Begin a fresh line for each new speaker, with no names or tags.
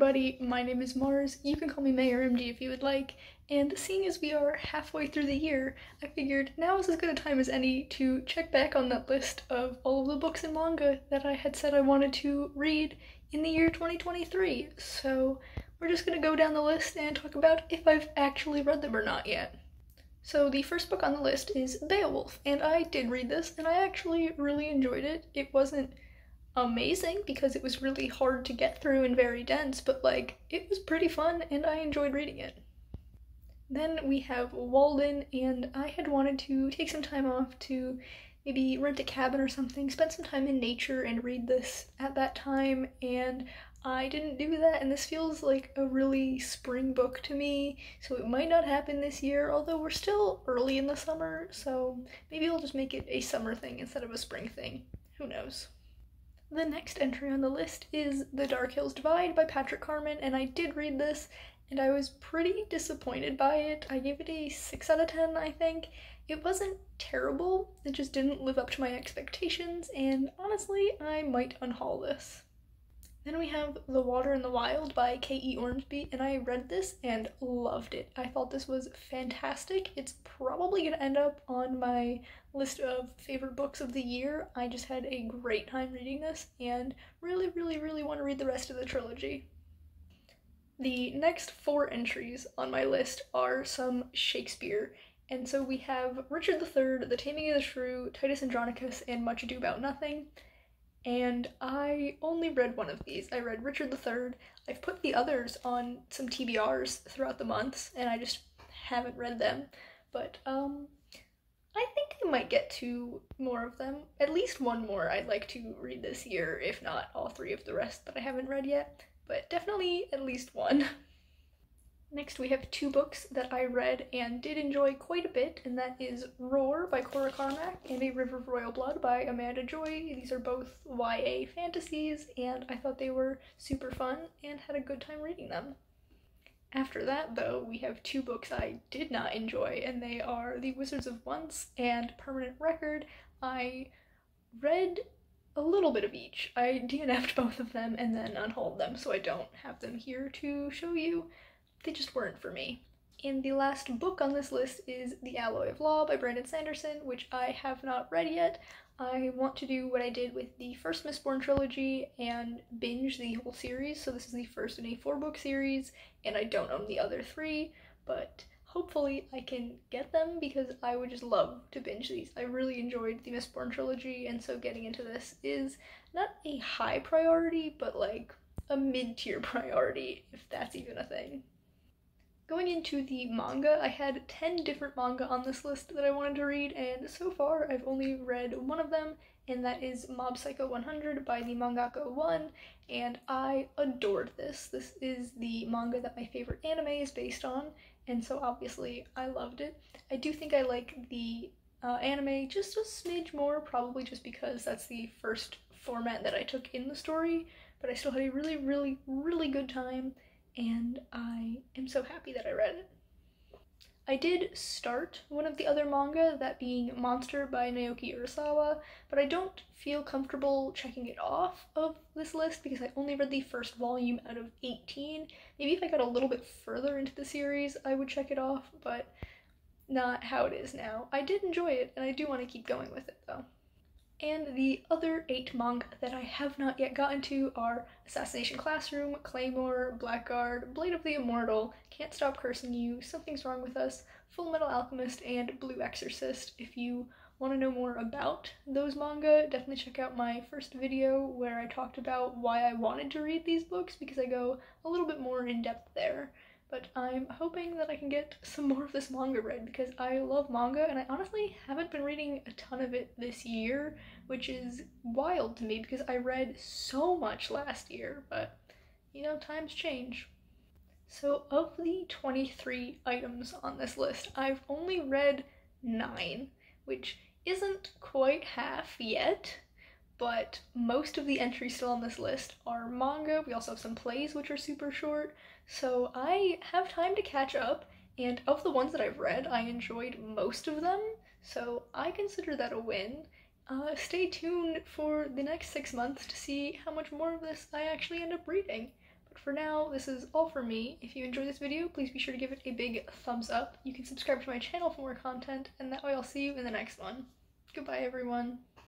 everybody, my name is Mars. You can call me May or MG if you would like, and seeing as we are halfway through the year, I figured now is as good a time as any to check back on that list of all of the books and manga that I had said I wanted to read in the year 2023. So we're just gonna go down the list and talk about if I've actually read them or not yet. So the first book on the list is Beowulf, and I did read this, and I actually really enjoyed it. It wasn't amazing because it was really hard to get through and very dense, but like it was pretty fun and I enjoyed reading it. Then we have Walden, and I had wanted to take some time off to maybe rent a cabin or something, spend some time in nature and read this at that time, and I didn't do that, and this feels like a really spring book to me, so it might not happen this year, although we're still early in the summer, so maybe I'll just make it a summer thing instead of a spring thing. Who knows? The next entry on the list is The Dark Hills Divide by Patrick Carman, and I did read this, and I was pretty disappointed by it. I gave it a 6 out of 10, I think. It wasn't terrible, it just didn't live up to my expectations, and honestly, I might unhaul this. Then we have The Water in the Wild by K.E. Ormsby, and I read this and loved it. I thought this was fantastic. It's probably going to end up on my list of favorite books of the year. I just had a great time reading this and really want to read the rest of the trilogy. The next 4 entries on my list are some Shakespeare, and so we have Richard III, The Taming of the Shrew, Titus Andronicus, and Much Ado About Nothing. And I only read one of these. I read Richard III. I've put the others on some TBRs throughout the months, and I just haven't read them. But I think I might get to more of them. At least one more I'd like to read this year, if not all 3 of the rest that I haven't read yet. But definitely at least one. Next we have 2 books that I read and did enjoy quite a bit, and that is Roar by Cora Carmack and A River of Royal Blood by Amanda Joy. These are both YA fantasies, and I thought they were super fun and had a good time reading them. After that, though, we have 2 books I did not enjoy, and they are The Wizards of Once and Permanent Record. I read a little bit of each. I DNF'd both of them and then unhauled them, so I don't have them here to show you. They just weren't for me. And the last book on this list is The Alloy of Law by Brandon Sanderson, which I have not read yet. I want to do what I did with the first Mistborn trilogy and binge the whole series, so this is the first in a 4-book series, and I don't own the other 3, but hopefully I can get them because I would just love to binge these. I really enjoyed the Mistborn trilogy, and so getting into this is not a high priority, but like a mid-tier priority, if that's even a thing. Going into the manga, I had 10 different manga on this list that I wanted to read, and so far I've only read one of them, and that is Mob Psycho 100 by the mangaka One, and I adored this. This is the manga that my favorite anime is based on, and so obviously I loved it. I do think I like the anime just a smidge more, probably just because that's the first format that I took in the story, but I still had a really good time, and I am so happy that I read it. I did start one of the other manga, that being Monster by Naoki Urasawa, but I don't feel comfortable checking it off of this list because I only read the first volume out of 18. Maybe if I got a little bit further into the series, I would check it off, but not how it is now. I did enjoy it, and I do want to keep going with it, though. And the other 8 manga that I have not yet gotten to are Assassination Classroom, Claymore, Blackguard, Blade of the Immortal, Can't Stop Cursing You, Something's Wrong with Us, Full Metal Alchemist, and Blue Exorcist. If you want to know more about those manga, definitely check out my first video where I talked about why I wanted to read these books, because I go a little bit more in depth there. But I'm hoping that I can get some more of this manga read because I love manga, and I honestly haven't been reading a ton of it this year, which is wild to me because I read so much last year, but you know, times change. So of the 23 items on this list, I've only read 9, which isn't quite half yet, but most of the entries still on this list are manga. We also have some plays which are super short, so I have time to catch up, and of the ones that I've read, I enjoyed most of them, so I consider that a win. Stay tuned for the next 6 months to see how much more of this I actually end up reading. But for now, this is all for me. If you enjoyed this video, please be sure to give it a big thumbs up. You can subscribe to my channel for more content, and that way I'll see you in the next one. Goodbye, everyone.